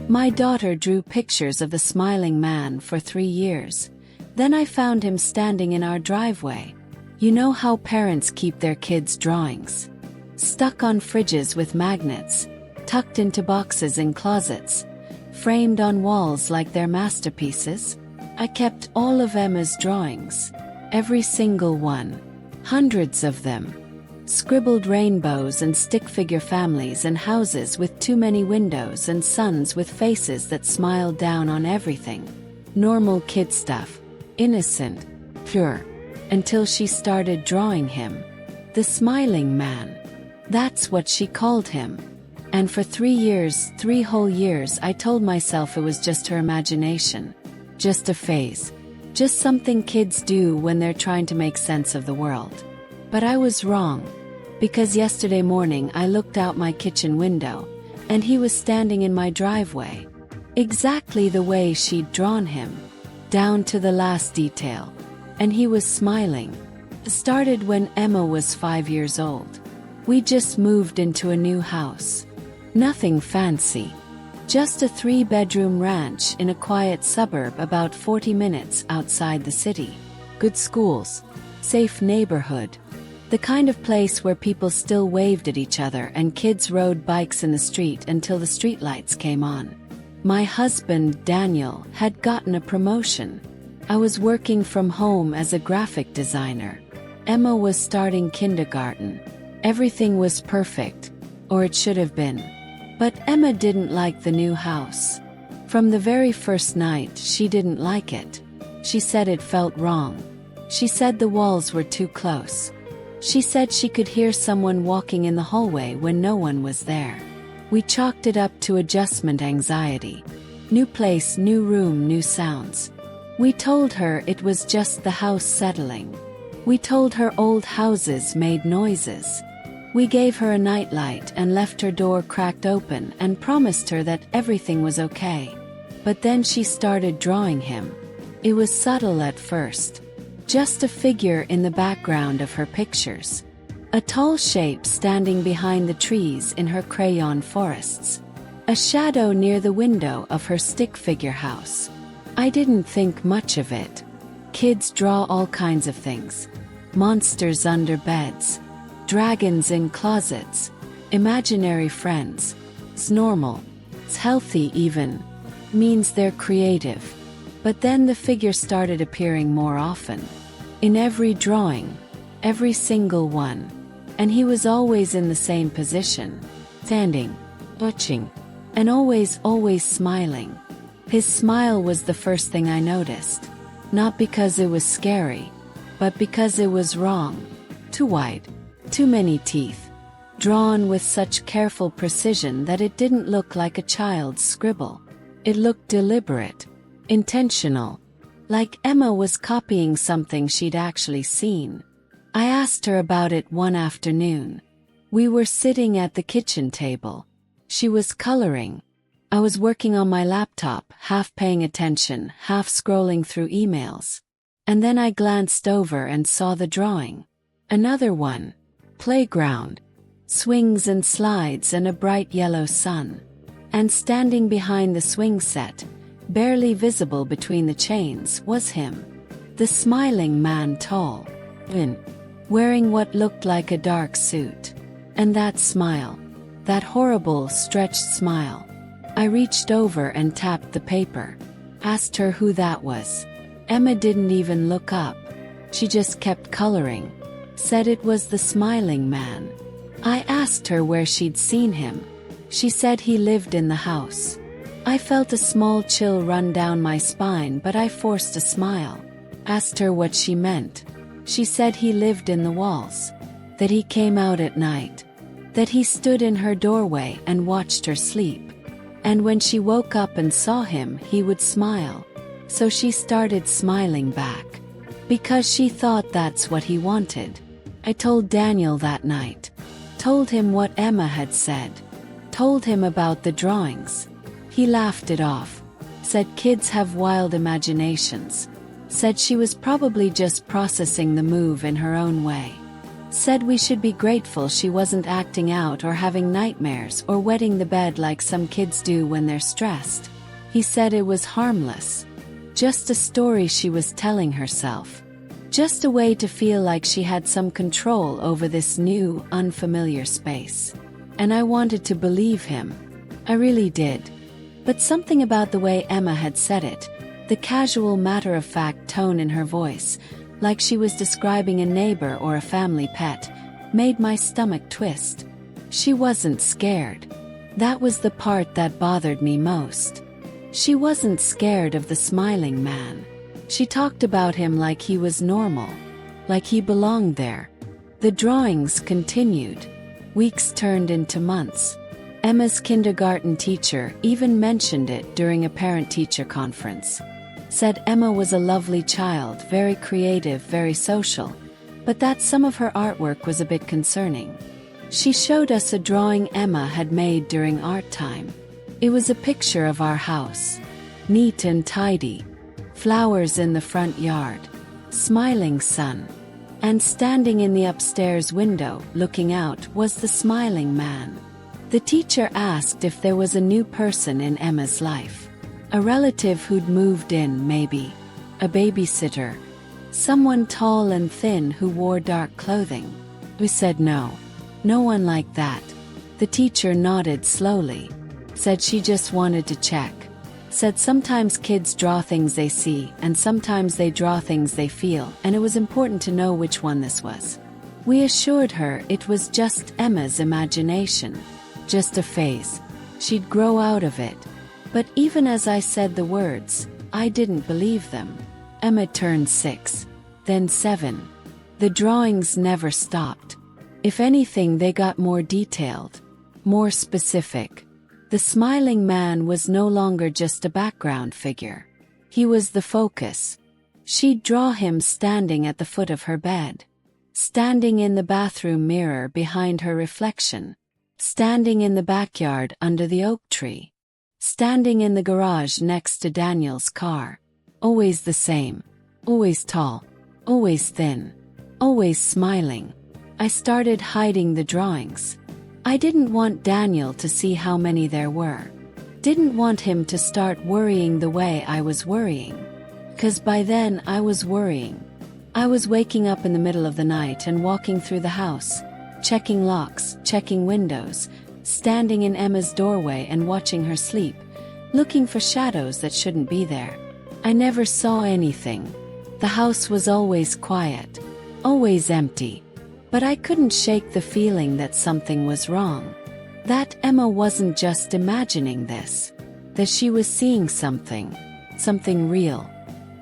My daughter drew pictures of the smiling man for 3 years. Then I found him standing in our driveway. You know how parents keep their kids' drawings? Stuck on fridges with magnets, tucked into boxes in closets, framed on walls like they're masterpieces? I kept all of Emma's drawings. Every single one. Hundreds of them. Scribbled rainbows and stick figure families and houses with too many windows and suns with faces that smiled down on everything. Normal kid stuff. Innocent. Pure. Until she started drawing him. The smiling man. That's what she called him. And for 3 years, 3 whole years, I told myself it was just her imagination. Just a phase. Just something kids do when they're trying to make sense of the world. But I was wrong. Because yesterday morning I looked out my kitchen window, and he was standing in my driveway. Exactly the way she'd drawn him. Down to the last detail. And he was smiling. It started when Emma was 5 years old. We just moved into a new house. Nothing fancy. Just a 3-bedroom ranch in a quiet suburb about 40 minutes outside the city. Good schools. Safe neighborhood. The kind of place where people still waved at each other and kids rode bikes in the street until the streetlights came on. My husband, Daniel, had gotten a promotion. I was working from home as a graphic designer. Emma was starting kindergarten. Everything was perfect. Or it should have been. But Emma didn't like the new house. From the very first night, she didn't like it. She said it felt wrong. She said the walls were too close. She said she could hear someone walking in the hallway when no one was there. We chalked it up to adjustment anxiety. New place, new room, new sounds. We told her it was just the house settling. We told her old houses made noises. We gave her a nightlight and left her door cracked open and promised her that everything was okay. But then she started drawing him. It was subtle at first. Just a figure in the background of her pictures. A tall shape standing behind the trees in her crayon forests. A shadow near the window of her stick figure house. I didn't think much of it. Kids draw all kinds of things. Monsters under beds. Dragons in closets. Imaginary friends. It's normal. It's healthy even. Means they're creative. But then the figure started appearing more often. In every drawing. Every single one. And he was always in the same position. Standing. Watching. And always smiling. His smile was the first thing I noticed. Not because it was scary. But because it was wrong. Too wide. Too many teeth. Drawn with such careful precision that it didn't look like a child's scribble. It looked deliberate. Intentional. Like Emma was copying something she'd actually seen. I asked her about it one afternoon. We were sitting at the kitchen table. She was coloring. I was working on my laptop, half paying attention, half scrolling through emails. And then I glanced over and saw the drawing. Another one. Playground. Swings and slides and a bright yellow sun. And standing behind the swing set, barely visible between the chains, was him. The smiling man, tall. Wearing what looked like a dark suit. And that smile. That horrible, stretched smile. I reached over and tapped the paper. Asked her who that was. Emma didn't even look up. She just kept coloring. Said it was the smiling man. I asked her where she'd seen him. She said he lived in the house. I felt a small chill run down my spine, but I forced a smile. Asked her what she meant. She said he lived in the walls. That he came out at night. That he stood in her doorway and watched her sleep. And when she woke up and saw him, he would smile. So she started smiling back. Because she thought that's what he wanted. I told Daniel that night. Told him what Emma had said. Told him about the drawings. He laughed it off. Said kids have wild imaginations. Said she was probably just processing the move in her own way. Said we should be grateful she wasn't acting out or having nightmares or wetting the bed like some kids do when they're stressed. He said it was harmless. Just a story she was telling herself. Just a way to feel like she had some control over this new, unfamiliar space. And I wanted to believe him. I really did. But something about the way Emma had said it, the casual matter-of-fact tone in her voice, like she was describing a neighbor or a family pet, made my stomach twist. She wasn't scared. That was the part that bothered me most. She wasn't scared of the smiling man. She talked about him like he was normal, like he belonged there. The drawings continued. Weeks turned into months. Emma's kindergarten teacher even mentioned it during a parent-teacher conference. Said Emma was a lovely child, very creative, very social, but that some of her artwork was a bit concerning. She showed us a drawing Emma had made during art time. It was a picture of our house. Neat and tidy. Flowers in the front yard. Smiling sun. And standing in the upstairs window, looking out, was the smiling man. The teacher asked if there was a new person in Emma's life. A relative who'd moved in, maybe. A babysitter. Someone tall and thin who wore dark clothing. We said no. No one like that. The teacher nodded slowly. Said she just wanted to check. Said sometimes kids draw things they see, and sometimes they draw things they feel, and it was important to know which one this was. We assured her it was just Emma's imagination. Just a phase. She'd grow out of it. But even as I said the words, I didn't believe them. Emma turned 6. Then 7. The drawings never stopped. If anything, they got more detailed. More specific. The smiling man was no longer just a background figure. He was the focus. She'd draw him standing at the foot of her bed. Standing in the bathroom mirror behind her reflection. Standing in the backyard under the oak tree. Standing in the garage next to Daniel's car. Always the same. Always tall. Always thin. Always smiling. I started hiding the drawings. I didn't want Daniel to see how many there were. Didn't want him to start worrying the way I was worrying. 'Cause by then I was worrying. I was waking up in the middle of the night and walking through the house, checking locks, checking windows, standing in Emma's doorway and watching her sleep, looking for shadows that shouldn't be there. I never saw anything. The house was always quiet, always empty. But I couldn't shake the feeling that something was wrong. That Emma wasn't just imagining this. That she was seeing something. Something real.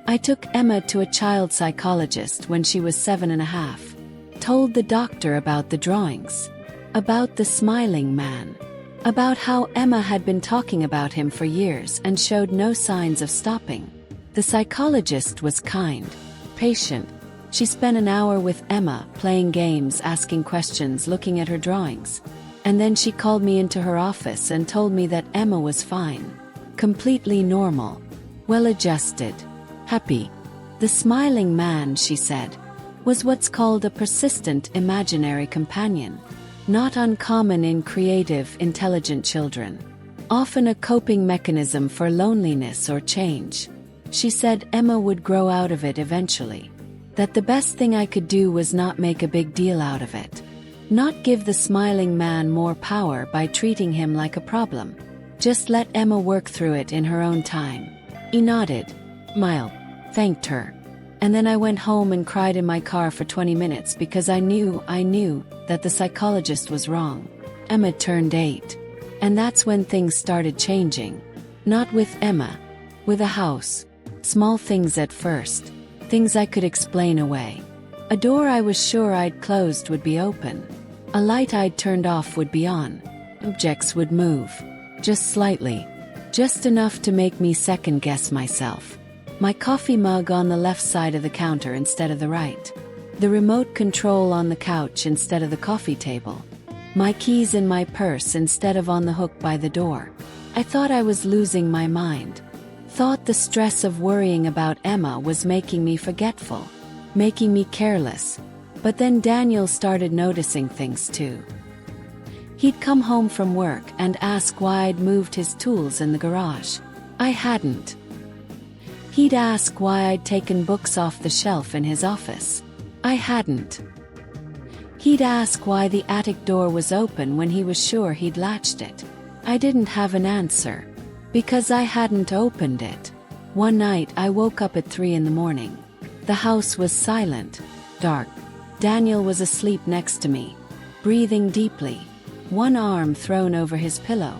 I took Emma to a child psychologist when she was 7.5. Told the doctor about the drawings. About the smiling man. About how Emma had been talking about him for years and showed no signs of stopping. The psychologist was kind, patient. She spent an hour with Emma, playing games, asking questions, looking at her drawings. And then she called me into her office and told me that Emma was fine. Completely normal. Well-adjusted. Happy. The smiling man, she said, was what's called a persistent imaginary companion. Not uncommon in creative, intelligent children. Often a coping mechanism for loneliness or change. She said Emma would grow out of it eventually. That the best thing I could do was not make a big deal out of it. Not give the smiling man more power by treating him like a problem. Just let Emma work through it in her own time. He nodded, smiled, thanked her. And then I went home and cried in my car for 20 minutes because I knew that the psychologist was wrong. Emma turned 8. And that's when things started changing. Not with Emma. With a house. Small things at first. Things I could explain away. A door I was sure I'd closed would be open. A light I'd turned off would be on. Objects would move. Just slightly. Just enough to make me second-guess myself. My coffee mug on the left side of the counter instead of the right. The remote control on the couch instead of the coffee table. My keys in my purse instead of on the hook by the door. I thought I was losing my mind. Thought the stress of worrying about Emma was making me forgetful. Making me careless. But then Daniel started noticing things too. He'd come home from work and ask why I'd moved his tools in the garage. I hadn't. He'd ask why I'd taken books off the shelf in his office. I hadn't. He'd ask why the attic door was open when he was sure he'd latched it. I didn't have an answer, because I hadn't opened it. One night I woke up at 3 a.m. The house was silent, dark. Daniel was asleep next to me, breathing deeply, one arm thrown over his pillow.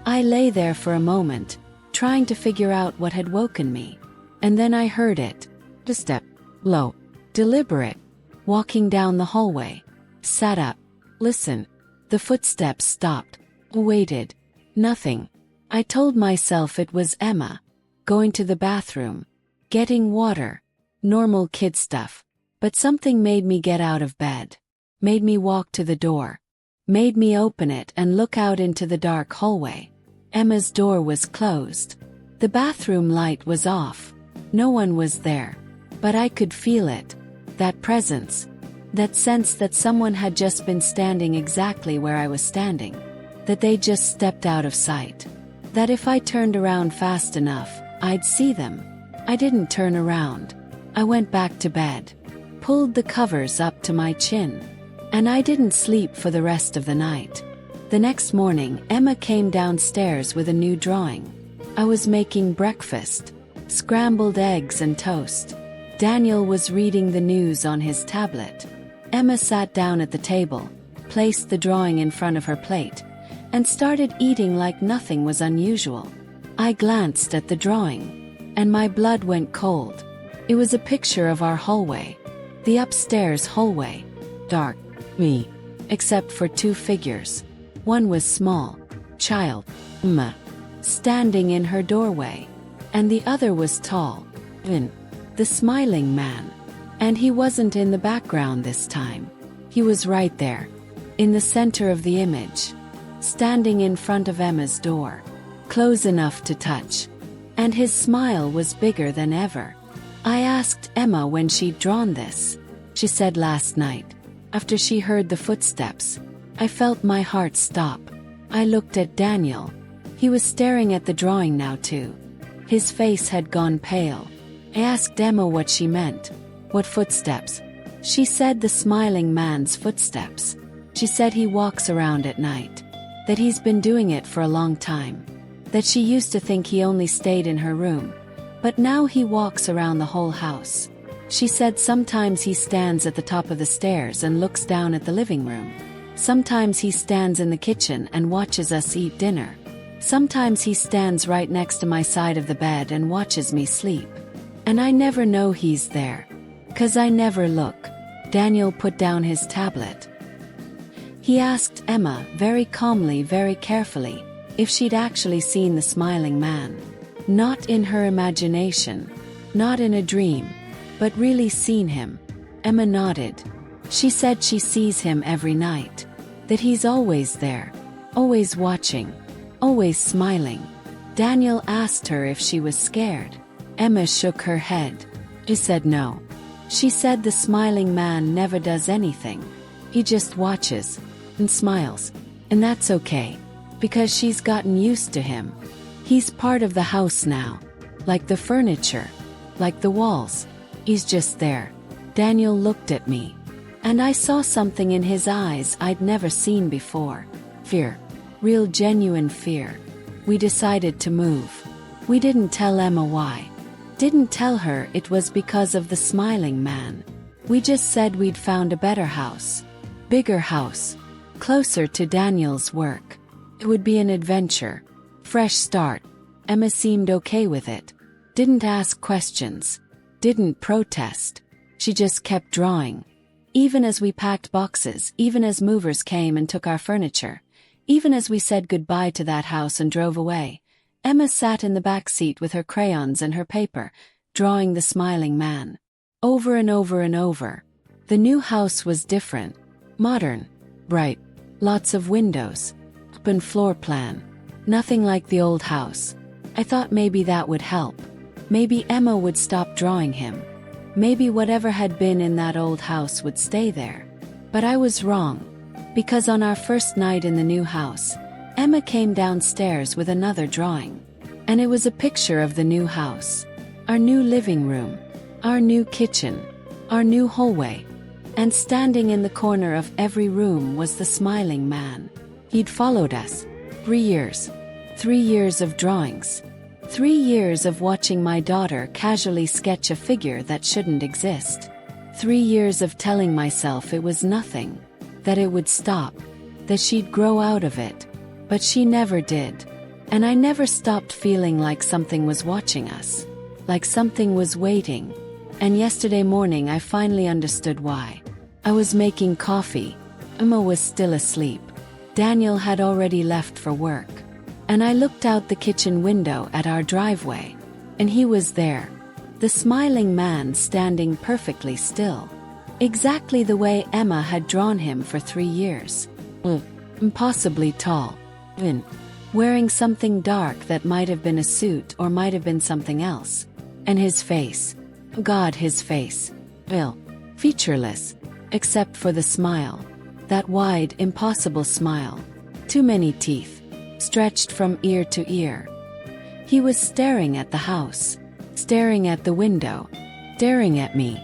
I lay there for a moment, trying to figure out what had woken me. And then I heard it. A step. Low. Deliberate. Walking down the hallway. Sat up. Listen. The footsteps stopped. Waited. Nothing. I told myself it was Emma. Going to the bathroom. Getting water. Normal kid stuff. But something made me get out of bed. Made me walk to the door. Made me open it and look out into the dark hallway. Emma's door was closed. The bathroom light was off. No one was there. But I could feel it. That presence. That sense that someone had just been standing exactly where I was standing. That they just stepped out of sight. That if I turned around fast enough, I'd see them. I didn't turn around. I went back to bed. Pulled the covers up to my chin. And I didn't sleep for the rest of the night. The next morning, Emma came downstairs with a new drawing. I was making breakfast. Scrambled eggs and toast. Daniel was reading the news on his tablet. Emma sat down at the table, placed the drawing in front of her plate, and started eating like nothing was unusual. I glanced at the drawing, and my blood went cold. It was a picture of our hallway. The upstairs hallway. Dark. Me. Except for 2 figures. One was small. Child. Emma. Standing in her doorway. And the other was tall. Vin. The smiling man. And he wasn't in the background this time. He was right there. In the center of the image. Standing in front of Emma's door. Close enough to touch. And his smile was bigger than ever. I asked Emma when she'd drawn this. She said last night. After she heard the footsteps. I felt my heart stop. I looked at Daniel. He was staring at the drawing now too. His face had gone pale. I asked Emma what she meant. What footsteps? She said the smiling man's footsteps. She said he walks around at night. That he's been doing it for a long time. That she used to think he only stayed in her room. But now he walks around the whole house. She said sometimes he stands at the top of the stairs and looks down at the living room. Sometimes he stands in the kitchen and watches us eat dinner. Sometimes he stands right next to my side of the bed and watches me sleep. And I never know he's there. 'Cause I never look. Daniel put down his tablet. He asked Emma very calmly, very carefully, if she'd actually seen the smiling man. Not in her imagination. Not in a dream. But really seen him. Emma nodded. She said she sees him every night. That he's always there. Always watching. Always smiling. Daniel asked her if she was scared. Emma shook her head. She said no. She said the smiling man never does anything. He just watches. And smiles. And that's okay. Because she's gotten used to him. He's part of the house now. Like the furniture. Like the walls. He's just there. Daniel looked at me. And I saw something in his eyes I'd never seen before. Fear. Real genuine fear. We decided to move. We didn't tell Emma why. Didn't tell her it was because of the smiling man. We just said we'd found a better house. Bigger house. Closer to Daniel's work. It would be an adventure. Fresh start. Emma seemed okay with it. Didn't ask questions. Didn't protest. She just kept drawing. Even as we packed boxes, even as movers came and took our furniture, even as we said goodbye to that house and drove away, Emma sat in the back seat with her crayons and her paper, drawing the smiling man. Over and over and over. The new house was different. Modern. Bright. Lots of windows. Open floor plan. Nothing like the old house. I thought maybe that would help. Maybe Emma would stop drawing him. Maybe whatever had been in that old house would stay there. But I was wrong. Because on our first night in the new house, Emma came downstairs with another drawing. And it was a picture of the new house. Our new living room. Our new kitchen. Our new hallway. And standing in the corner of every room was the smiling man. He'd followed us. 3 years. 3 years of drawings. 3 years of watching my daughter casually sketch a figure that shouldn't exist. 3 years of telling myself it was nothing, that it would stop, that she'd grow out of it. But she never did. And I never stopped feeling like something was watching us. Like something was waiting. And yesterday morning I finally understood why. I was making coffee. Emma was still asleep. Daniel had already left for work. And I looked out the kitchen window at our driveway. And he was there. The smiling man standing perfectly still. Exactly the way Emma had drawn him for 3 years. Impossibly tall. Wearing something dark that might have been a suit or might have been something else. And his face. God, his face. Featureless. Except for the smile. That wide, impossible smile. Too many teeth. Stretched from ear to ear. He was staring at the house. Staring at the window. Staring at me.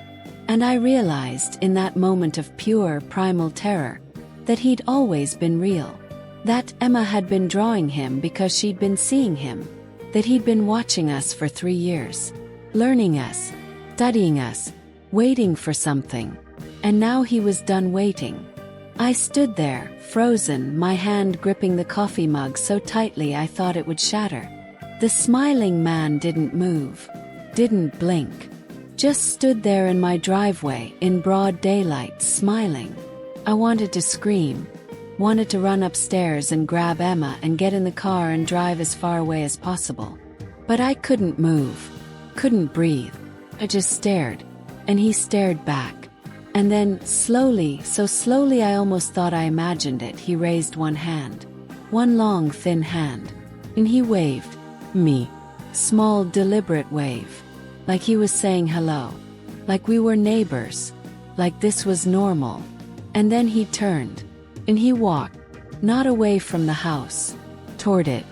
And I realized in that moment of pure, primal terror that he'd always been real. That Emma had been drawing him because she'd been seeing him. That he'd been watching us for 3 years. Learning us. Studying us. Waiting for something. And now he was done waiting. I stood there, frozen, my hand gripping the coffee mug so tightly I thought it would shatter. The smiling man didn't move. Didn't blink. Just stood there in my driveway, in broad daylight, smiling. I wanted to scream. Wanted to run upstairs and grab Emma and get in the car and drive as far away as possible. But I couldn't move. Couldn't breathe. I just stared. And he stared back. And then, slowly, so slowly I almost thought I imagined it, he raised one hand. One long, thin hand. And he waved. Me. Small, deliberate wave. Like he was saying hello. Like we were neighbors. Like this was normal. And then he turned. And he walked. Not away from the house. Toward it.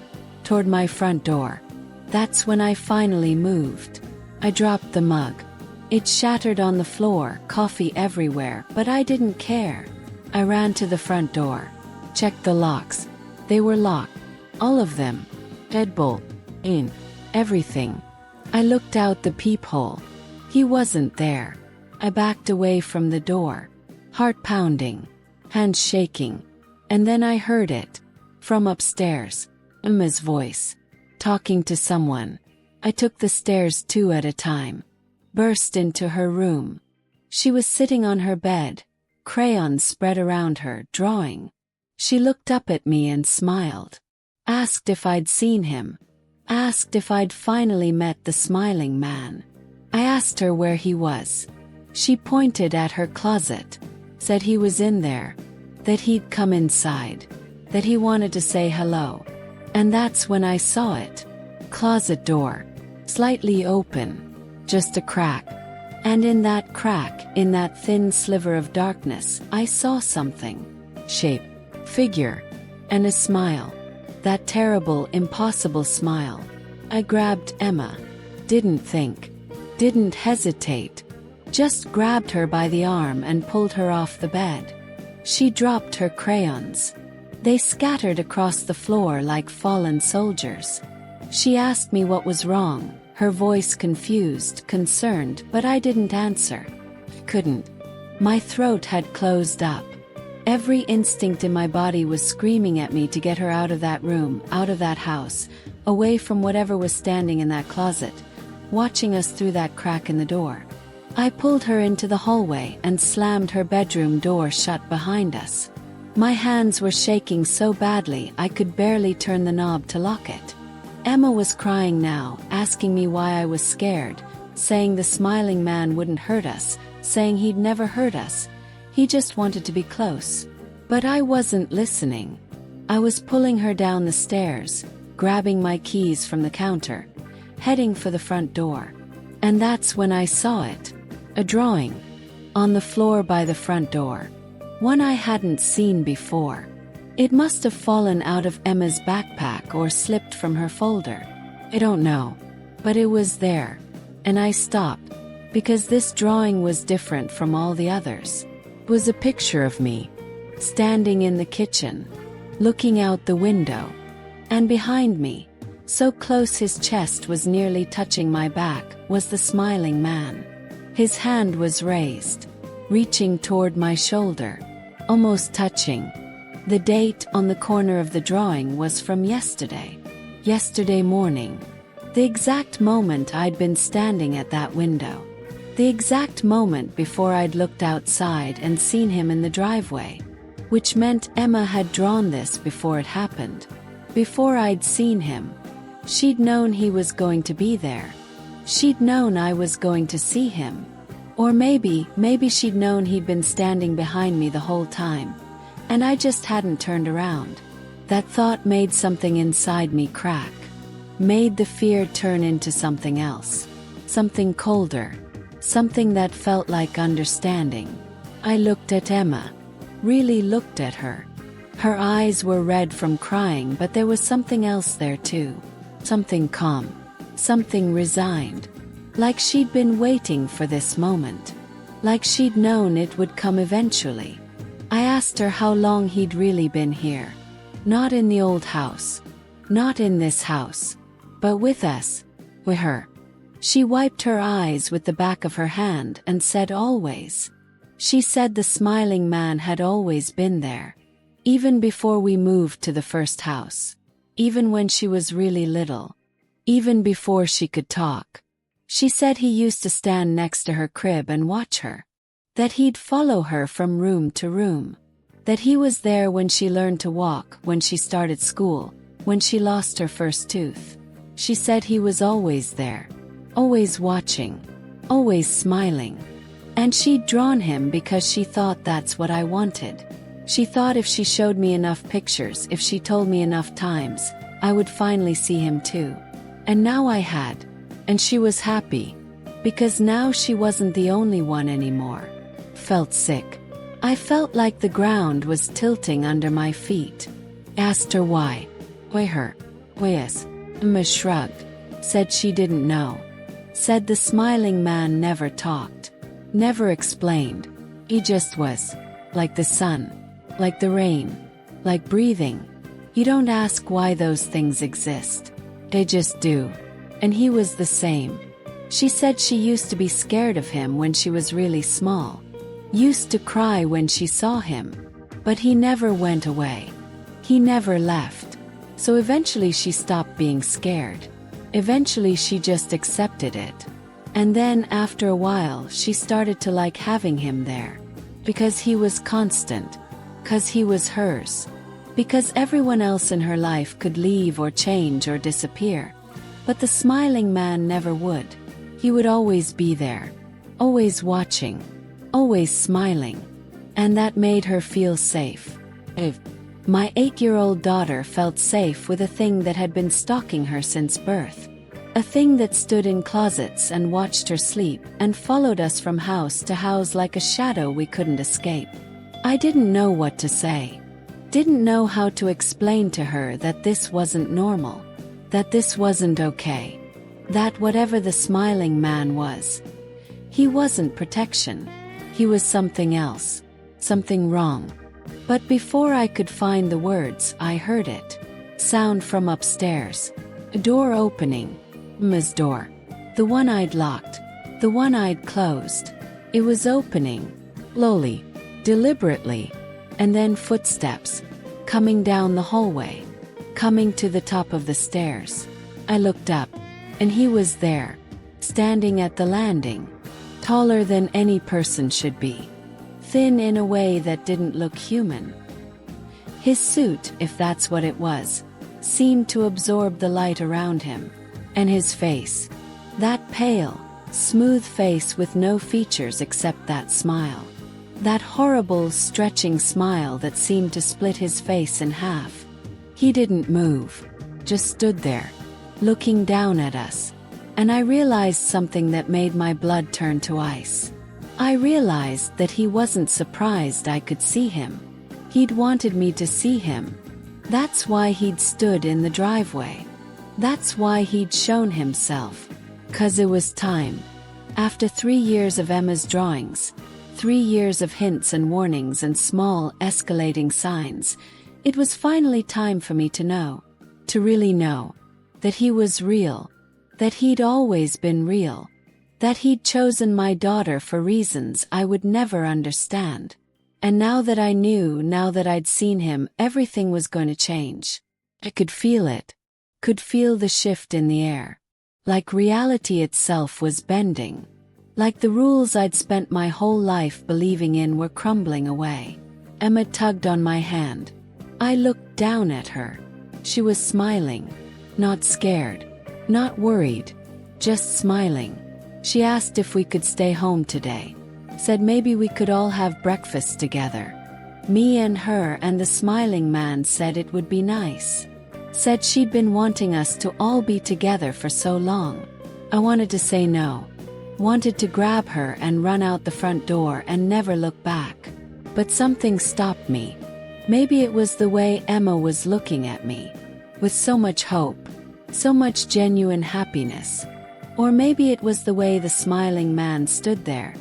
Toward my front door. That's when I finally moved. I dropped the mug. It shattered on the floor, coffee everywhere, but I didn't care. I ran to the front door. Checked the locks. They were locked. All of them. Deadbolt. In. Everything. I looked out the peephole. He wasn't there. I backed away from the door. Heart pounding. Hands shaking. And then I heard it. From upstairs. Emma's voice. Talking to someone. I took the stairs 2 at a time. Burst into her room. She was sitting on her bed, crayons spread around her, drawing. She looked up at me and smiled. Asked if I'd seen him. Asked if I'd finally met the smiling man. I asked her where he was. She pointed at her closet. Said he was in there. That he'd come inside. That he wanted to say hello. And that's when I saw it. Closet door. Slightly open. Just a crack. And in that crack, in that thin sliver of darkness, I saw something. Shape. Figure. And a smile. That terrible, impossible smile. I grabbed Emma. Didn't think. Didn't hesitate. Just grabbed her by the arm and pulled her off the bed. She dropped her crayons. They scattered across the floor like fallen soldiers. She asked me what was wrong. Her voice confused, concerned, but I didn't answer. Couldn't. My throat had closed up. Every instinct in my body was screaming at me to get her out of that room, out of that house, away from whatever was standing in that closet, watching us through that crack in the door. I pulled her into the hallway and slammed her bedroom door shut behind us. My hands were shaking so badly I could barely turn the knob to lock it. Emma was crying now, asking me why I was scared, saying the smiling man wouldn't hurt us, saying he'd never hurt us. He just wanted to be close. But I wasn't listening. I was pulling her down the stairs, grabbing my keys from the counter, heading for the front door. And that's when I saw it. A drawing. On the floor by the front door. One I hadn't seen before. It must have fallen out of Emma's backpack or slipped from her folder. I don't know. But it was there. And I stopped. Because this drawing was different from all the others. It was a picture of me. Standing in the kitchen. Looking out the window. And behind me, so close his chest was nearly touching my back, was the smiling man. His hand was raised. Reaching toward my shoulder. Almost touching. The date on the corner of the drawing was from yesterday. Yesterday morning. The exact moment I'd been standing at that window. The exact moment before I'd looked outside and seen him in the driveway. Which meant Emma had drawn this before it happened. Before I'd seen him. She'd known he was going to be there. She'd known I was going to see him. Or maybe she'd known he'd been standing behind me the whole time. And I just hadn't turned around. That thought made something inside me crack. Made the fear turn into something else. Something colder. Something that felt like understanding. I looked at Emma. Really looked at her. Her eyes were red from crying, but there was something else there too. Something calm. Something resigned. Like she'd been waiting for this moment. Like she'd known it would come eventually. I asked her how long he'd really been here. Not in the old house. Not in this house. But with us. With her. She wiped her eyes with the back of her hand and said always. She said the smiling man had always been there. Even before we moved to the first house. Even when she was really little. Even before she could talk. She said he used to stand next to her crib and watch her. That he'd follow her from room to room. That he was there when she learned to walk, when she started school, when she lost her first tooth. She said he was always there. Always watching. Always smiling. And she'd drawn him because she thought that's what I wanted. She thought if she showed me enough pictures, if she told me enough times, I would finally see him too. And now I had. And she was happy. Because now she wasn't the only one anymore. Felt sick. I felt like the ground was tilting under my feet. Asked her why. Why her? Yes. Emma shrugged. Said she didn't know. Said the smiling man never talked. Never explained. He just was. Like the sun. Like the rain. Like breathing. You don't ask why those things exist. They just do. And he was the same. She said she used to be scared of him when she was really small. Used to cry when she saw him. But he never went away. He never left. So eventually she stopped being scared. Eventually she just accepted it. And then after a while she started to like having him there. Because he was constant. Because he was hers. Because everyone else in her life could leave or change or disappear. But the smiling man never would. He would always be there. Always watching. Always smiling. And that made her feel safe. My 8-year-old daughter felt safe with a thing that had been stalking her since birth. A thing that stood in closets and watched her sleep and followed us from house to house like a shadow we couldn't escape. I didn't know what to say. Didn't know how to explain to her that this wasn't normal. That this wasn't okay. That whatever the smiling man was, he wasn't protection. He was something else. Something wrong. But before I could find the words, I heard it. Sound from upstairs. A door opening. Emma's door. The one I'd locked. The one I'd closed. It was opening. Slowly. Deliberately. And then footsteps. Coming down the hallway. Coming to the top of the stairs. I looked up. And he was there. Standing at the landing. Taller than any person should be. Thin in a way that didn't look human. His suit, if that's what it was, seemed to absorb the light around him. And his face. That pale, smooth face with no features except that smile. That horrible, stretching smile that seemed to split his face in half. He didn't move. Just stood there. Looking down at us. And I realized something that made my blood turn to ice. I realized that he wasn't surprised I could see him. He'd wanted me to see him. That's why he'd stood in the driveway. That's why he'd shown himself. 'Cause it was time. After 3 years of Emma's drawings, 3 years of hints and warnings and small, escalating signs, it was finally time for me to know, to really know, that he was real, that he'd always been real, that he'd chosen my daughter for reasons I would never understand. And now that I knew, now that I'd seen him, everything was going to change. I could feel it, could feel the shift in the air. Like reality itself was bending. Like the rules I'd spent my whole life believing in were crumbling away. Emma tugged on my hand. I looked down at her. She was smiling. Not scared. Not worried. Just smiling. She asked if we could stay home today. Said maybe we could all have breakfast together. Me and her, and the smiling man said it would be nice. Said she'd been wanting us to all be together for so long. I wanted to say no. Wanted to grab her and run out the front door and never look back. But something stopped me. Maybe it was the way Emma was looking at me. With so much hope. So much genuine happiness. Or maybe it was the way the smiling man stood there.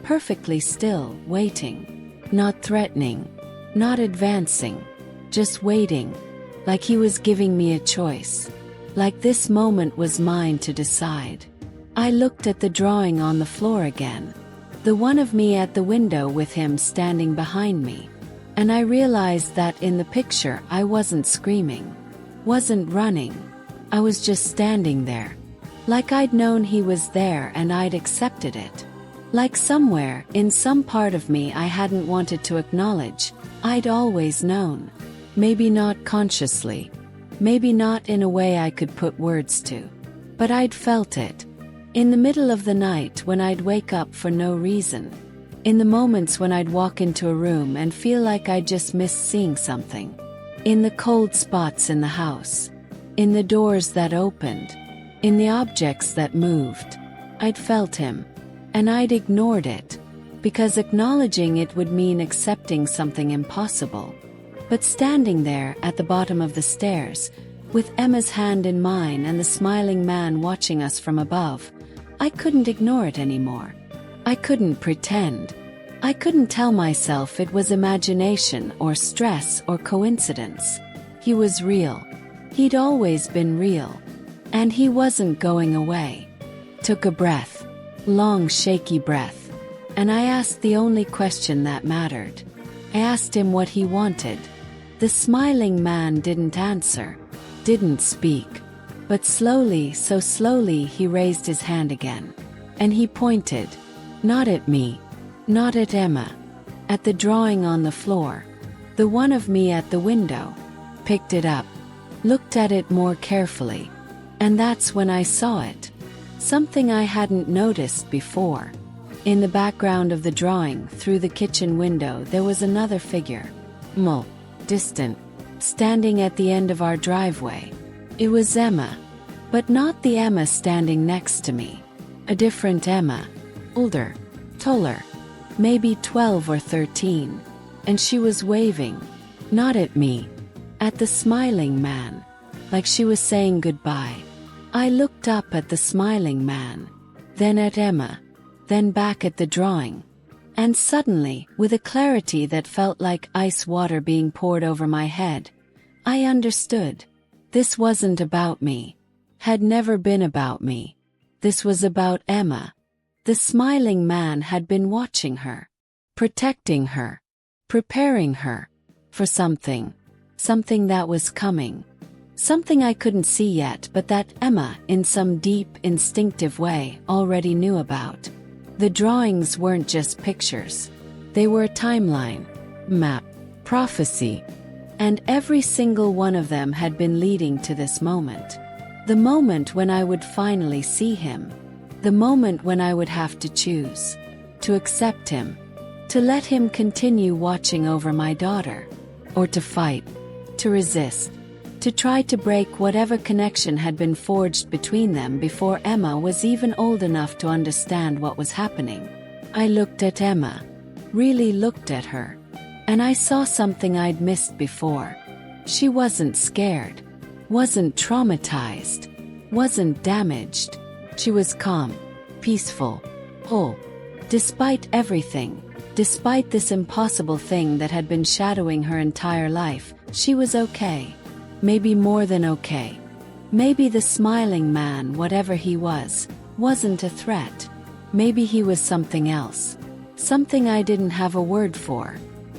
Perfectly still, waiting. Not threatening. Not advancing. Just waiting. Like he was giving me a choice. Like this moment was mine to decide. I looked at the drawing on the floor again. The one of me at the window with him standing behind me. And I realized that in the picture I wasn't screaming. Wasn't running. I was just standing there. Like I'd known he was there and I'd accepted it. Like somewhere, in some part of me I hadn't wanted to acknowledge, I'd always known. Maybe not consciously. Maybe not in a way I could put words to. But I'd felt it. In the middle of the night when I'd wake up for no reason. In the moments when I'd walk into a room and feel like I'd just missed seeing something. In the cold spots in the house. In the doors that opened. In the objects that moved. I'd felt him. And I'd ignored it. Because acknowledging it would mean accepting something impossible. But standing there at the bottom of the stairs, with Emma's hand in mine and the smiling man watching us from above, I couldn't ignore it anymore. I couldn't pretend. I couldn't tell myself it was imagination or stress or coincidence. He was real. He'd always been real. And he wasn't going away. Took a breath. Long, shaky breath. And I asked the only question that mattered. I asked him what he wanted. The smiling man didn't answer. Didn't speak. But slowly, so slowly, he raised his hand again. And he pointed. Not at me. Not at Emma. At the drawing on the floor. The one of me at the window. Picked it up. Looked at it more carefully. And that's when I saw it. Something I hadn't noticed before. In the background of the drawing, through the kitchen window, there was another figure. Small, distant, standing at the end of our driveway. It was Emma. But not the Emma standing next to me. A different Emma. Older. Taller. Maybe 12 or 13. And she was waving. Not at me. At the smiling man. Like she was saying goodbye. I looked up at the smiling man. Then at Emma. Then back at the drawing. And suddenly, with a clarity that felt like ice water being poured over my head, I understood. This wasn't about me. Had never been about me. This was about Emma. The smiling man had been watching her. Protecting her. Preparing her. For something. Something that was coming. Something I couldn't see yet, but that Emma, in some deep, instinctive way, already knew about. The drawings weren't just pictures. They were a timeline, map, prophecy. And every single one of them had been leading to this moment. The moment when I would finally see him. The moment when I would have to choose. To accept him. To let him continue watching over my daughter. Or to fight. To resist. To try to break whatever connection had been forged between them before Emma was even old enough to understand what was happening. I looked at Emma, really looked at her, and I saw something I'd missed before. She wasn't scared, wasn't traumatized, wasn't damaged. She was calm, peaceful, whole. Despite everything, despite this impossible thing that had been shadowing her entire life, she was okay. Maybe more than okay. Maybe the smiling man, whatever he was, wasn't a threat. Maybe he was something else. Something I didn't have a word for.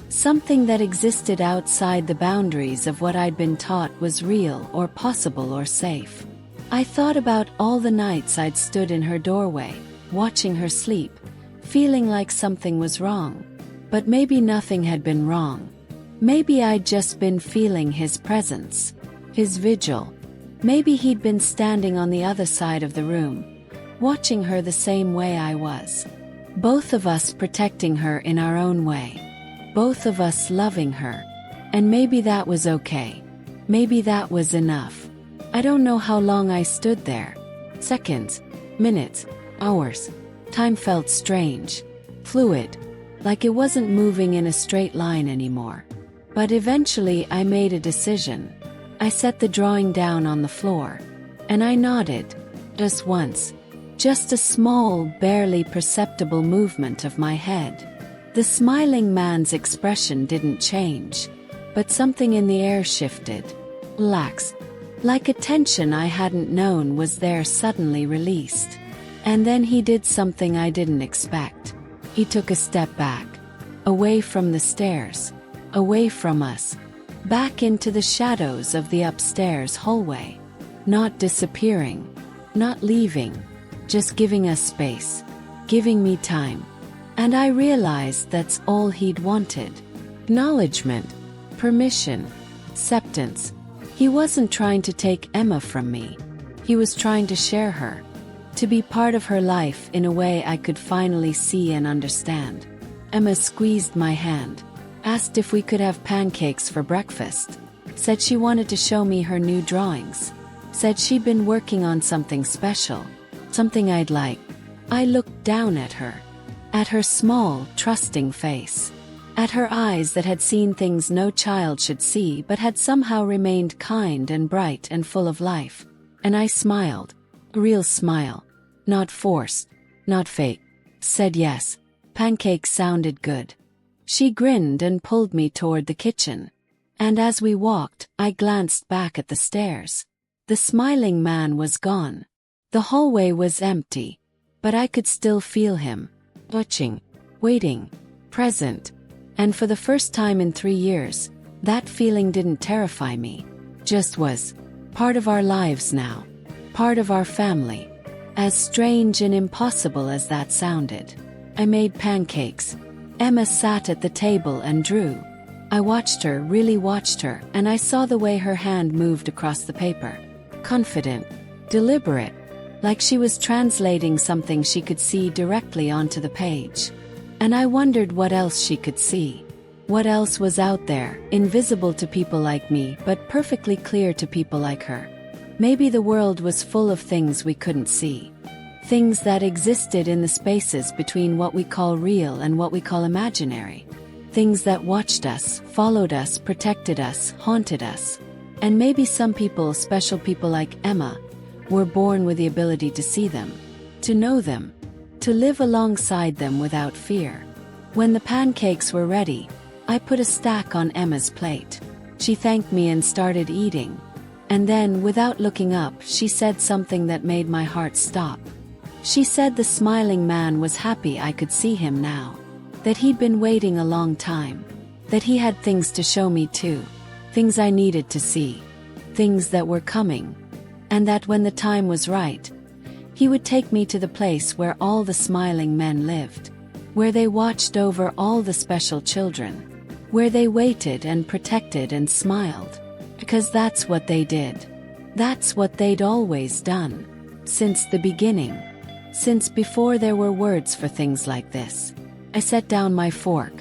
Something that existed outside the boundaries of what I'd been taught was real or possible or safe. I thought about all the nights I'd stood in her doorway, watching her sleep, feeling like something was wrong. But maybe nothing had been wrong. Maybe I'd just been feeling his presence, his vigil. Maybe he'd been standing on the other side of the room, watching her the same way I was. Both of us protecting her in our own way. Both of us loving her. And maybe that was okay. Maybe that was enough. I don't know how long I stood there. Seconds, minutes, hours. Time felt strange, fluid, like it wasn't moving in a straight line anymore. But eventually I made a decision. I set the drawing down on the floor, and I nodded, just once. Just a small, barely perceptible movement of my head. The smiling man's expression didn't change, but something in the air shifted, relaxed, like a tension I hadn't known was there suddenly released. And then he did something I didn't expect. He took a step back, away from the stairs, away from us, back into the shadows of the upstairs hallway. Not disappearing, not leaving, just giving us space, giving me time. And I realized that's all he'd wanted. Acknowledgement, permission, acceptance. He wasn't trying to take Emma from me. He was trying to share her, to be part of her life in a way I could finally see and understand. Emma squeezed my hand, asked if we could have pancakes for breakfast, said she wanted to show me her new drawings, said she'd been working on something special, something I'd like. I looked down at her small, trusting face, at her eyes that had seen things no child should see but had somehow remained kind and bright and full of life. And I smiled, a real smile, not forced, not fake, said yes. Pancakes sounded good. She grinned and pulled me toward the kitchen. And as we walked, I glanced back at the stairs. The smiling man was gone. The hallway was empty, but I could still feel him, watching, waiting, present. And for the first time in 3 years, that feeling didn't terrify me, just was. Part of our lives now. Part of our family. As strange and impossible as that sounded. I made pancakes. Emma sat at the table and drew. I watched her, really watched her, and I saw the way her hand moved across the paper. Confident, deliberate, like she was translating something she could see directly onto the page. And I wondered what else she could see. What else was out there, invisible to people like me but perfectly clear to people like her. Maybe the world was full of things we couldn't see. Things that existed in the spaces between what we call real and what we call imaginary. Things that watched us, followed us, protected us, haunted us. And maybe some people, special people like Emma, were born with the ability to see them, to know them, to live alongside them without fear. When the pancakes were ready, I put a stack on Emma's plate. She thanked me and started eating. And then, without looking up, she said something that made my heart stop. She said the smiling man was happy I could see him now. That he'd been waiting a long time. That he had things to show me too. Things I needed to see. Things that were coming. And that when the time was right, he would take me to the place where all the smiling men lived. Where they watched over all the special children. Where they waited and protected and smiled. Because that's what they did. That's what they'd always done. Since the beginning. Since before there were words for things like this. I set down my fork.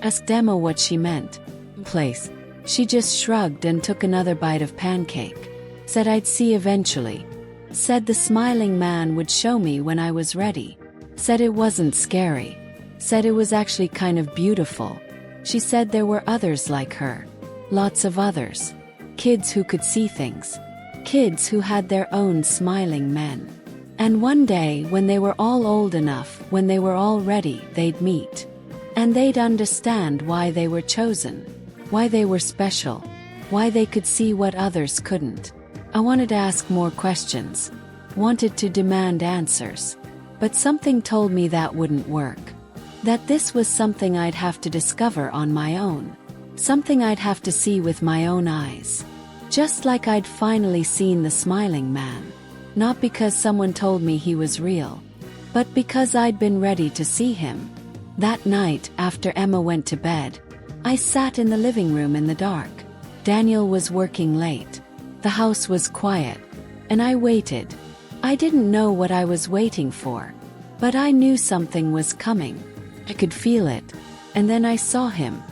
Asked Emma what she meant. Place. She just shrugged and took another bite of pancake. Said I'd see eventually. Said the smiling man would show me when I was ready. Said it wasn't scary. Said it was actually kind of beautiful. She said there were others like her. Lots of others. Kids who could see things. Kids who had their own smiling men. And one day, when they were all old enough, when they were all ready, they'd meet. And they'd understand why they were chosen. Why they were special. Why they could see what others couldn't. I wanted to ask more questions. Wanted to demand answers. But something told me that wouldn't work. That this was something I'd have to discover on my own. Something I'd have to see with my own eyes. Just like I'd finally seen the smiling man. Not because someone told me he was real, but because I'd been ready to see him. That night, after Emma went to bed, I sat in the living room in the dark. Daniel was working late. The house was quiet. And I waited. I didn't know what I was waiting for. But I knew something was coming. I could feel it. And then I saw him.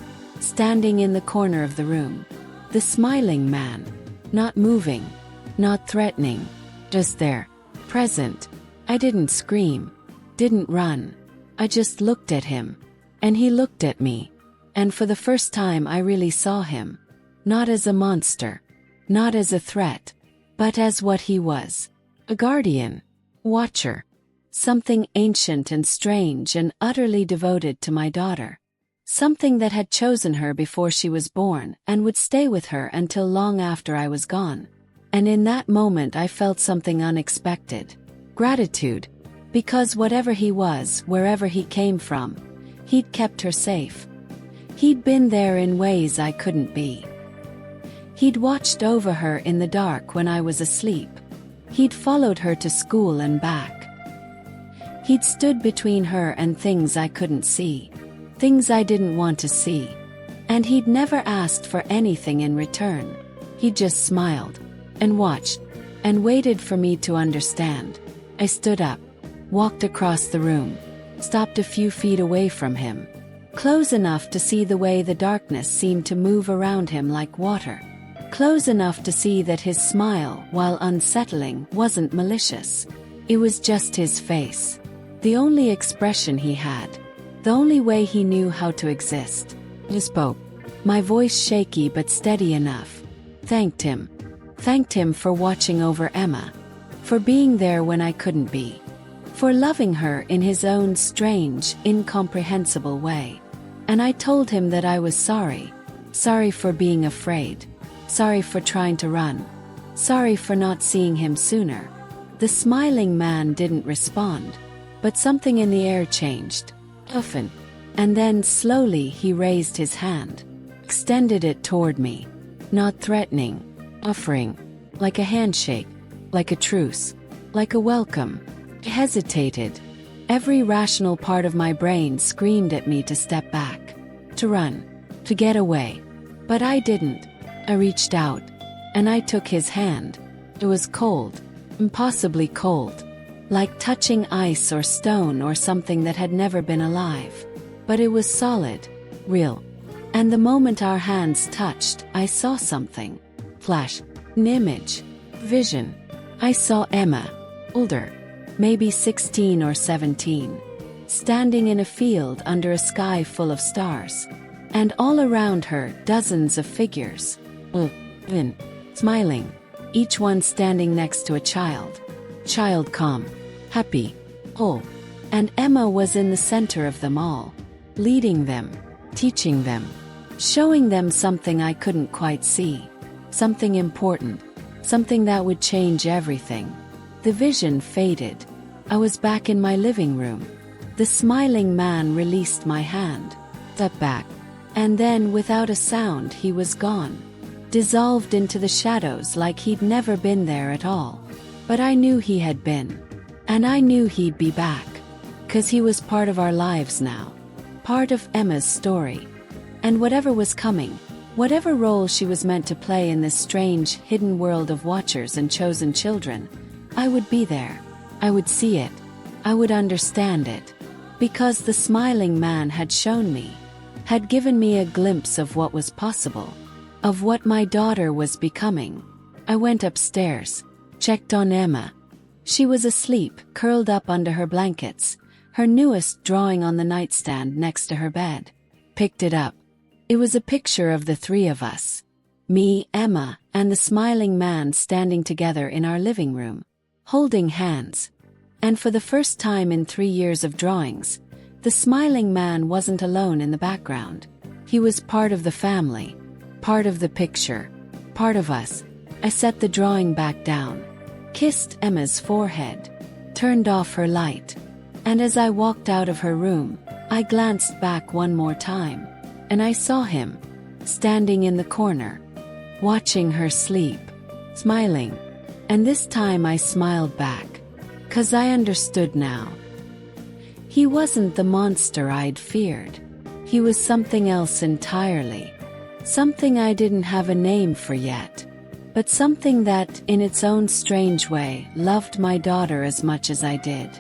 Standing in the corner of the room. The smiling man. Not moving. Not threatening. Just there. Present. I didn't scream. Didn't run. I just looked at him. And he looked at me. And for the first time I really saw him. Not as a monster. Not as a threat. But as what he was. A guardian. Watcher. Something ancient and strange and utterly devoted to my daughter. Something that had chosen her before she was born and would stay with her until long after I was gone. And in that moment I felt something unexpected. Gratitude. Because whatever he was, wherever he came from, he'd kept her safe. He'd been there in ways I couldn't be. He'd watched over her in the dark when I was asleep. He'd followed her to school and back. He'd stood between her and things I couldn't see. Things I didn't want to see. And he'd never asked for anything in return. He just smiled. And watched. And waited for me to understand. I stood up. Walked across the room. Stopped a few feet away from him. Close enough to see the way the darkness seemed to move around him like water. Close enough to see that his smile, while unsettling, wasn't malicious. It was just his face. The only expression he had. The only way he knew how to exist. I spoke. My voice shaky but steady enough. Thanked him. Thanked him for watching over Emma. For being there when I couldn't be. For loving her in his own strange, incomprehensible way. And I told him that I was sorry. Sorry for being afraid. Sorry for trying to run. Sorry for not seeing him sooner. The smiling man didn't respond. But something in the air changed. Often. And then slowly he raised his hand. Extended it toward me. Not threatening. Offering. Like a handshake. Like a truce. Like a welcome. I hesitated. Every rational part of my brain screamed at me to step back. To run. To get away. But I didn't. I reached out. And I took his hand. It was cold. Impossibly cold. Like touching ice or stone or something that had never been alive. But it was solid. Real. And the moment our hands touched, I saw something. Flash. An image. Vision. I saw Emma. Older. Maybe 16 or 17. Standing in a field under a sky full of stars. And all around her, dozens of figures. Smiling. Each one standing next to a child. Child calm. Happy. Whole. And Emma was in the center of them all. Leading them. Teaching them. Showing them something I couldn't quite see. Something important. Something that would change everything. The vision faded. I was back in my living room. The smiling man released my hand. Stepped back. And then, without a sound, he was gone. Dissolved into the shadows like he'd never been there at all. But I knew he had been. And I knew he'd be back. 'Cause he was part of our lives now. Part of Emma's story. And whatever was coming, whatever role she was meant to play in this strange, hidden world of watchers and chosen children, I would be there. I would see it. I would understand it. Because the smiling man had shown me. Had given me a glimpse of what was possible. Of what my daughter was becoming. I went upstairs. Checked on Emma. She was asleep, curled up under her blankets. her newest drawing on the nightstand next to her bed. Picked it up. It was a picture of the three of us. Me, Emma, and the smiling man standing together in our living room, holding hands. And for the first time in 3 years of drawings, the smiling man wasn't alone in the background. He was part of the family, part of the picture, part of us. I set the drawing back down, kissed Emma's forehead, turned off her light, and as I walked out of her room, I glanced back one more time, and I saw him, standing in the corner, watching her sleep, smiling. And this time I smiled back, 'cause I understood now. He wasn't the monster I'd feared. He was something else entirely. Something I didn't have a name for yet. But something that, in its own strange way, loved my daughter as much as I did.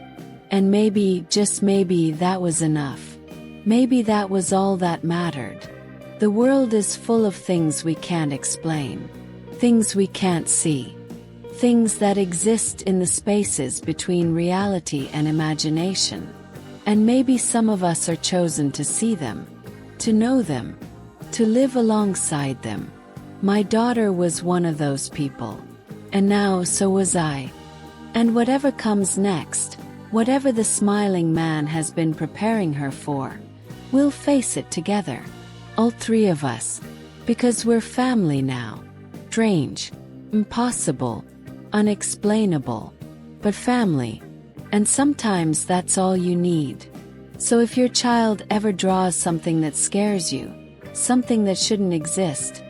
And maybe, just maybe, that was enough. Maybe that was all that mattered. The world is full of things we can't explain. Things we can't see. Things that exist in the spaces between reality and imagination. And maybe some of us are chosen to see them, to know them, to live alongside them. My daughter was one of those people. And now so was I. And whatever comes next, whatever the smiling man has been preparing her for, we'll face it together. All three of us. Because we're family now. Strange. Impossible. Unexplainable. But family. And sometimes that's all you need. So if your child ever draws something that scares you, something that shouldn't exist,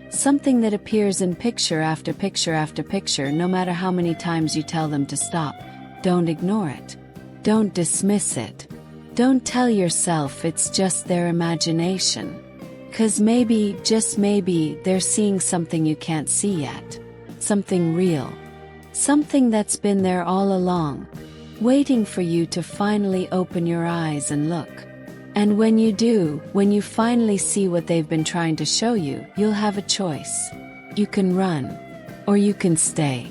something that appears in picture after picture after picture, no matter how many times you tell them to stop, don't ignore it. Don't dismiss it. Don't tell yourself it's just their imagination. 'Cause maybe, just maybe, they're seeing something you can't see yet. Something real. Something that's been there all along, waiting for you to finally open your eyes and look. And when you do, when you finally see what they've been trying to show you, you'll have a choice. You can run, or you can stay.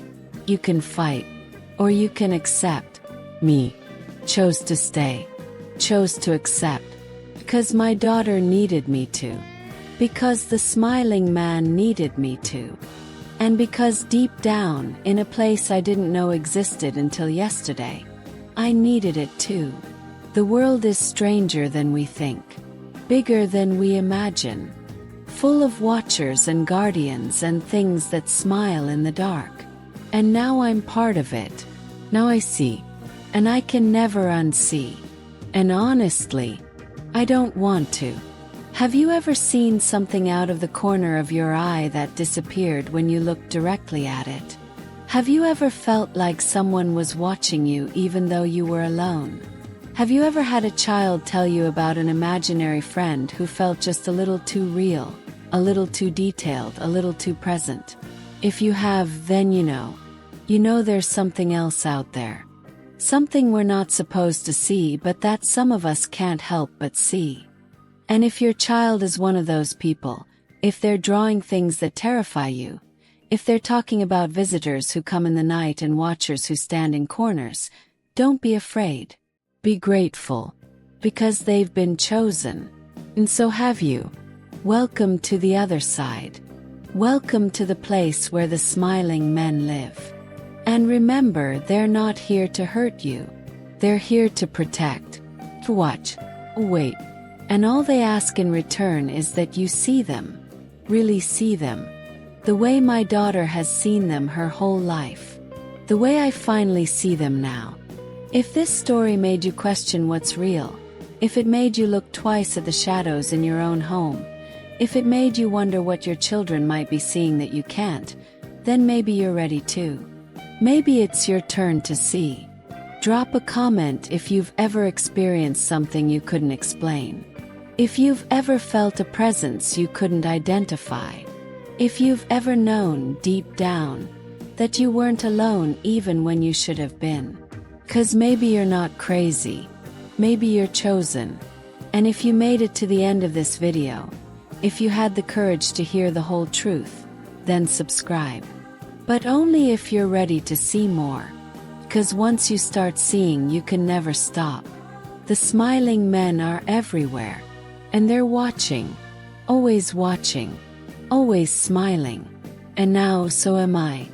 You can fight, or you can accept. Me. Chose to stay. Chose to accept. Because my daughter needed me to. Because the smiling man needed me to. And because deep down, in a place I didn't know existed until yesterday, I needed it too. The world is stranger than we think, bigger than we imagine, full of watchers and guardians and things that smile in the dark. And now I'm part of it. Now I see. And I can never unsee. And honestly, I don't want to. Have you ever seen something out of the corner of your eye that disappeared when you looked directly at it? Have you ever felt like someone was watching you even though you were alone? Have you ever had a child tell you about an imaginary friend who felt just a little too real, a little too detailed, a little too present? If you have, then you know there's something else out there. Something we're not supposed to see, but that some of us can't help but see. And if your child is one of those people, if they're drawing things that terrify you, if they're talking about visitors who come in the night and watchers who stand in corners, don't be afraid. Be grateful. Because they've been chosen. And so have you. Welcome to the other side. Welcome to the place where the smiling men live. And remember, they're not here to hurt you. They're here to protect. To watch. Wait. And all they ask in return is that you see them. Really see them. The way my daughter has seen them her whole life. The way I finally see them now. If this story made you question what's real, if it made you look twice at the shadows in your own home, if it made you wonder what your children might be seeing that you can't, then maybe you're ready too. Maybe it's your turn to see. Drop a comment if you've ever experienced something you couldn't explain. If you've ever felt a presence you couldn't identify. If you've ever known deep down that you weren't alone even when you should have been. 'Cause maybe you're not crazy. Maybe you're chosen. And if you made it to the end of this video, if you had the courage to hear the whole truth, then subscribe. But only if you're ready to see more. 'Cause once you start seeing, you can never stop. The smiling men are everywhere. And they're watching. Always smiling. And now so am I.